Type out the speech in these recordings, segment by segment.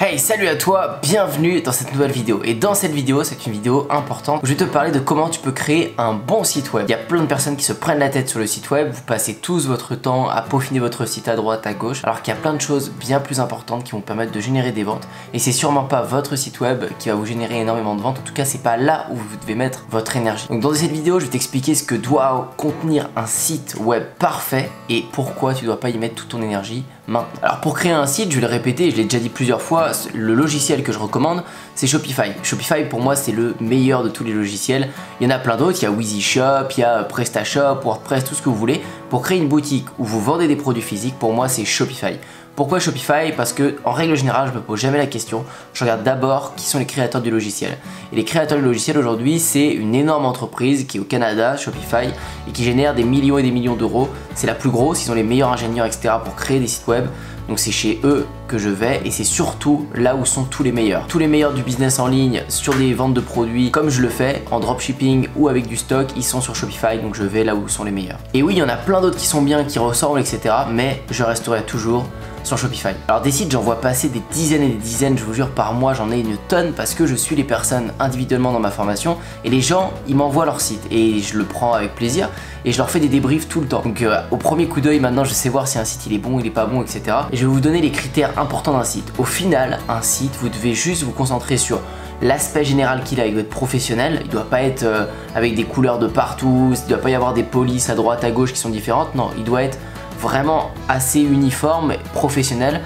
Hey, salut à toi, bienvenue dans cette nouvelle vidéo. Et dans cette vidéo, c'est une vidéo importante où je vais te parler de comment tu peux créer un bon site web. Il y a plein de personnes qui se prennent la tête sur le site web, vous passez tous votre temps à peaufiner votre site à droite, à gauche, alors qu'il y a plein de choses bien plus importantes qui vont permettre de générer des ventes. Et c'est sûrement pas votre site web qui va vous générer énormément de ventes, en tout cas c'est pas là où vous devez mettre votre énergie. Donc dans cette vidéo, je vais t'expliquer ce que doit contenir un site web parfait et pourquoi tu dois pas y mettre toute ton énergie maintenant. Alors pour créer un site, je vais le répéter, je l'ai déjà dit plusieurs fois, le logiciel que je recommande c'est Shopify. Shopify pour moi c'est le meilleur de tous les logiciels. Il y en a plein d'autres, il y a WheezyShop, il y a PrestaShop, WordPress, tout ce que vous voulez. Pour créer une boutique où vous vendez des produits physiques, pour moi c'est Shopify. Pourquoi Shopify? Parce que en règle générale je me pose jamais la question, je regarde d'abord qui sont les créateurs du logiciel. Et les créateurs du logiciel aujourd'hui c'est une énorme entreprise qui est au Canada, Shopify, et qui génère des millions et des millions d'euros. C'est la plus grosse, ils ont les meilleurs ingénieurs etc pour créer des sites web. Donc c'est chez eux que je vais et c'est surtout là où sont tous les meilleurs. Tous les meilleurs du business en ligne sur des ventes de produits comme je le fais en dropshipping ou avec du stock, ils sont sur Shopify, donc je vais là où sont les meilleurs. Et oui, il y en a plein d'autres qui sont bien, qui ressemblent etc. Mais je resterai toujours sur Shopify. Alors des sites, j'en vois passer des dizaines et des dizaines, je vous jure, par mois j'en ai une tonne parce que je suis les personnes individuellement dans ma formation et les gens ils m'envoient leur site et je le prends avec plaisir et je leur fais des débriefs tout le temps. Donc au premier coup d'œil maintenant je sais voir si un site il est bon, il est pas bon etc. Et je vais vous donner les critères importants d'un site. Au final un site vous devez juste vous concentrer sur l'aspect général qu'il a avec votre professionnel. Il doit pas être avec des couleurs de partout, il doit pas y avoir des polices à droite à gauche qui sont différentes, non, il doit être vraiment assez uniforme, professionnel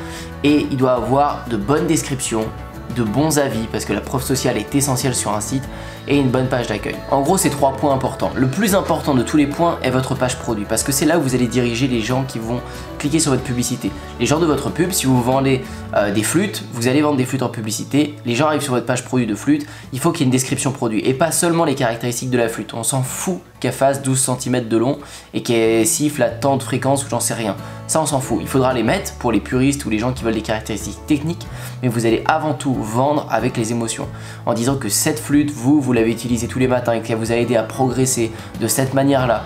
et il doit avoir de bonnes descriptions, de bons avis parce que la preuve sociale est essentielle sur un site et une bonne page d'accueil. En gros, c'est 3 points importants. Le plus important de tous les points est votre page produit parce que c'est là où vous allez diriger les gens qui vont cliquer sur votre publicité. Les gens de votre pub, si vous vendez des flûtes, vous allez vendre des flûtes en publicité, les gens arrivent sur votre page produit de flûte, il faut qu'il y ait une description produit et pas seulement les caractéristiques de la flûte. On s'en fout qu'elle fasse 12 cm de long et qu'elle siffle à tant de fréquences ou j'en sais rien. Ça on s'en fout, il faudra les mettre pour les puristes ou les gens qui veulent des caractéristiques techniques, mais vous allez avant tout vendre avec les émotions en disant que cette flûte, vous l'avez utilisée tous les matins et qu'elle vous a aidé à progresser de cette manière-là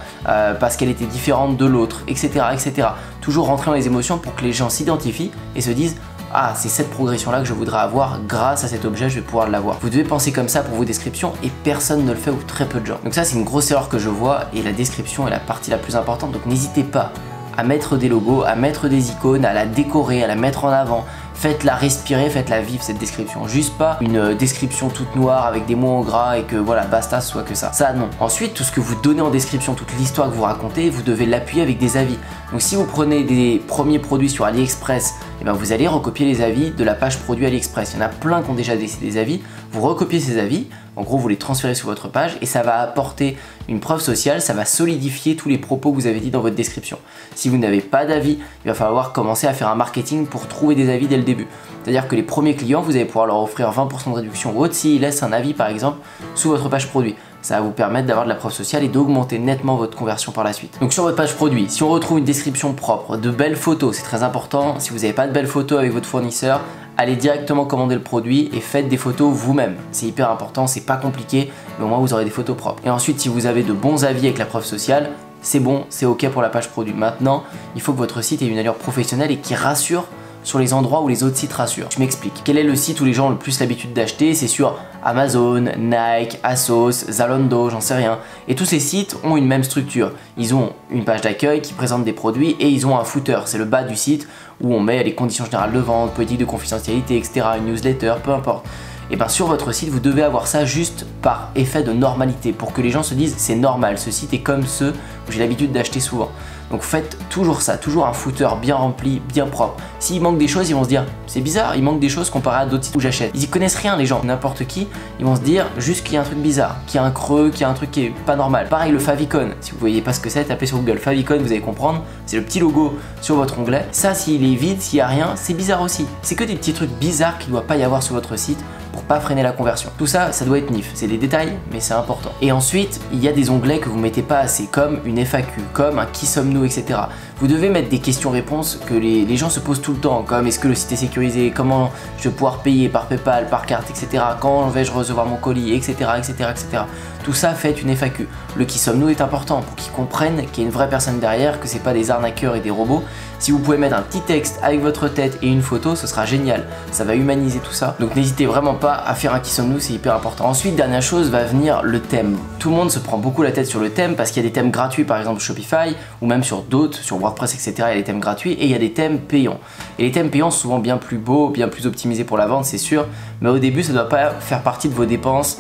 parce qu'elle était différente de l'autre, etc., etc. Toujours rentrer dans les émotions pour que les gens s'identifient et se disent ah, c'est cette progression là que je voudrais avoir grâce à cet objet, je vais pouvoir l'avoir. Vous devez penser comme ça pour vos descriptions et personne ne le fait ou très peu de gens. Donc ça c'est une grosse erreur que je vois et la description est la partie la plus importante, donc n'hésitez pas à mettre des logos, à mettre des icônes, à la décorer, à la mettre en avant. Faites-la respirer, faites-la vivre cette description. Juste pas une description toute noire avec des mots en gras et que voilà, basta, ce soit que ça. Ça non. Ensuite, tout ce que vous donnez en description, toute l'histoire que vous racontez, vous devez l'appuyer avec des avis. Donc si vous prenez des premiers produits sur AliExpress, et ben vous allez recopier les avis de la page produit AliExpress. Il y en a plein qui ont déjà des avis. Vous recopiez ces avis, en gros vous les transférez sur votre page et ça va apporter une preuve sociale, ça va solidifier tous les propos que vous avez dit dans votre description. Si vous n'avez pas d'avis, il va falloir commencer à faire un marketing pour trouver des avis dès le début. C'est-à-dire que les premiers clients, vous allez pouvoir leur offrir 20% de réduction ou autre s'ils laissent un avis par exemple sous votre page produit. Ça va vous permettre d'avoir de la preuve sociale et d'augmenter nettement votre conversion par la suite. Donc sur votre page produit, si on retrouve une description propre, de belles photos, c'est très important. Si vous n'avez pas de belles photos avec votre fournisseur, allez directement commander le produit et faites des photos vous-même. C'est hyper important, c'est pas compliqué, mais au moins vous aurez des photos propres. Et ensuite, si vous avez de bons avis avec la preuve sociale, c'est bon, c'est ok pour la page produit. Maintenant, il faut que votre site ait une allure professionnelle et qui rassure sur les endroits où les autres sites rassurent. Je m'explique. Quel est le site où les gens ont le plus l'habitude d'acheter? C'est sur Amazon, Nike, Asos, Zalando, j'en sais rien. Et tous ces sites ont une même structure. Ils ont une page d'accueil qui présente des produits et ils ont un footer. C'est le bas du site où on met les conditions générales de vente, politique de confidentialité, etc., une newsletter, peu importe. Et bien sur votre site, vous devez avoir ça juste par effet de normalité pour que les gens se disent c'est normal, ce site est comme ceux où j'ai l'habitude d'acheter souvent. Donc faites toujours ça, toujours un footer bien rempli, bien propre. S'il manque des choses, ils vont se dire c'est bizarre, il manque des choses comparé à d'autres sites où j'achète. Ils y connaissent rien les gens, n'importe qui, ils vont se dire juste qu'il y a un truc bizarre, qu'il y a un creux, qu'il y a un truc qui est pas normal. Pareil le favicon, si vous voyez pas ce que c'est, tapez sur Google favicon, vous allez comprendre, c'est le petit logo sur votre onglet. Ça s'il est vide, s'il y a rien, c'est bizarre aussi. C'est que des petits trucs bizarres qu'il ne doit pas y avoir sur votre site pour pas freiner la conversion. Tout ça, ça doit être nif. C'est des détails, mais c'est important. Et ensuite, il y a des onglets que vous mettez pas assez, comme une FAQ, comme un qui sommes-nous, etc. Vous devez mettre des questions-réponses que les gens se posent tout le temps, comme est-ce que le site est sécurisé, comment je vais pouvoir payer par PayPal, par carte, etc. Quand vais-je recevoir mon colis, etc., etc., etc. Tout ça, faites une FAQ. Le qui sommes-nous est important pour qu'ils comprennent qu'il y a une vraie personne derrière, que c'est pas des arnaqueurs et des robots. Si vous pouvez mettre un petit texte avec votre tête et une photo, ce sera génial. Ça va humaniser tout ça. Donc n'hésitez vraiment pas à faire un qui sommes-nous, c'est hyper important. Ensuite, dernière chose, va venir le thème. Tout le monde se prend beaucoup la tête sur le thème parce qu'il y a des thèmes gratuits, par exemple Shopify, ou même sur d'autres, sur WordPress, etc. Il y a des thèmes gratuits et il y a des thèmes payants. Et les thèmes payants sont souvent bien plus beaux, bien plus optimisés pour la vente, c'est sûr. Mais au début, ça ne doit pas faire partie de vos dépenses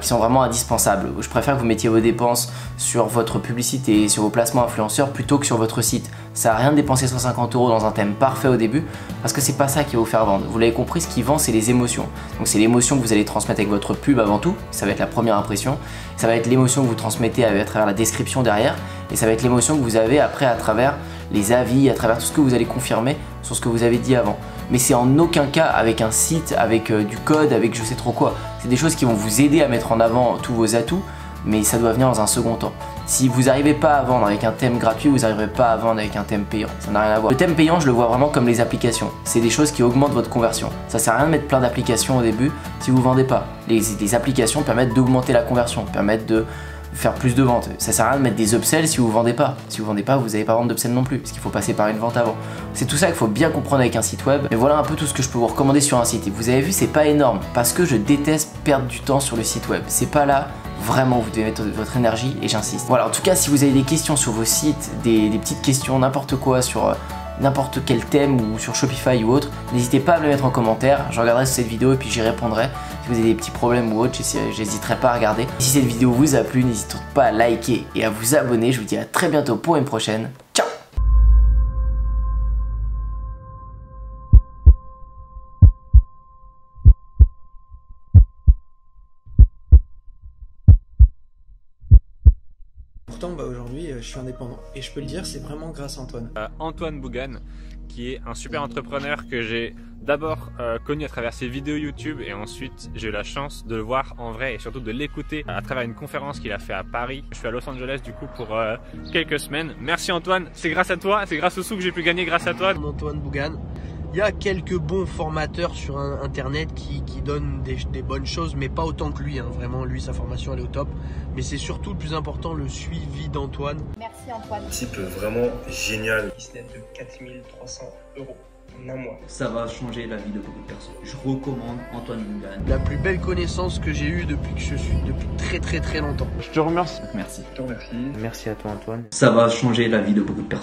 qui sont vraiment indispensables. Je préfère que vous mettiez vos dépenses sur votre publicité, sur vos placements influenceurs plutôt que sur votre site. Ça n'a rien de dépenser 150 € dans un thème parfait au début parce que c'est pas ça qui va vous faire vendre. Vous l'avez compris, ce qui vend, c'est les émotions. Donc c'est l'émotion que vous allez transmettre avec votre pub avant tout, ça va être la première impression. Ça va être l'émotion que vous transmettez à travers la description derrière et ça va être l'émotion que vous avez après à travers les avis, à travers tout ce que vous allez confirmer sur ce que vous avez dit avant. Mais c'est en aucun cas avec un site, avec du code, avec je sais trop quoi. C'est des choses qui vont vous aider à mettre en avant tous vos atouts, mais ça doit venir dans un second temps. Si vous n'arrivez pas à vendre avec un thème gratuit, vous n'arriverez pas à vendre avec un thème payant. Ça n'a rien à voir. Le thème payant, je le vois vraiment comme les applications. C'est des choses qui augmentent votre conversion. Ça sert à rien de mettre plein d'applications au début si vous ne vendez pas. Les applications permettent d'augmenter la conversion, permettent de faire plus de ventes. Ça sert à rien de mettre des upsells si vous vendez pas. Si vous vendez pas, vous n'allez pas vendre d'upsells non plus, parce qu'il faut passer par une vente avant. C'est tout ça qu'il faut bien comprendre avec un site web. Et voilà un peu tout ce que je peux vous recommander sur un site. Et vous avez vu, c'est pas énorme, parce que je déteste perdre du temps sur le site web. C'est pas là vraiment où vous devez mettre votre énergie, et j'insiste. Voilà, en tout cas, si vous avez des questions sur vos sites, des petites questions, n'importe quoi sur n'importe quel thème ou sur Shopify ou autre, n'hésitez pas à me le mettre en commentaire, je regarderai cette vidéo et puis j'y répondrai. Si vous avez des petits problèmes ou autre, j'hésiterai pas à regarder. Et si cette vidéo vous a plu, n'hésitez pas à liker et à vous abonner. Je vous dis à très bientôt pour une prochaine. Ciao! Pourtant, aujourd'hui, je suis indépendant. Et je peux le dire, c'est vraiment grâce à Antoine. Antoine Bougan, qui est un super entrepreneur que j'ai d'abord connu à travers ses vidéos YouTube et ensuite j'ai eu la chance de le voir en vrai et surtout de l'écouter à travers une conférence qu'il a fait à Paris. Je suis à Los Angeles du coup pour quelques semaines. Merci Antoine, c'est grâce à toi, c'est grâce aux sous que j'ai pu gagner grâce à toi. Antoine Bougan. Il y a quelques bons formateurs sur internet qui donnent des bonnes choses, mais pas autant que lui. Vraiment, lui, sa formation, elle est au top. Mais c'est surtout le plus important, le suivi d'Antoine. Merci Antoine. Type vraiment génial. Business de 4300 € en un mois. Ça va changer la vie de beaucoup de personnes. Je recommande Antoine Bougan. La plus belle connaissance que j'ai eue depuis que je suis, depuis très longtemps. Je te remercie. Merci. Je te remercie. Merci à toi Antoine. Ça va changer la vie de beaucoup de personnes.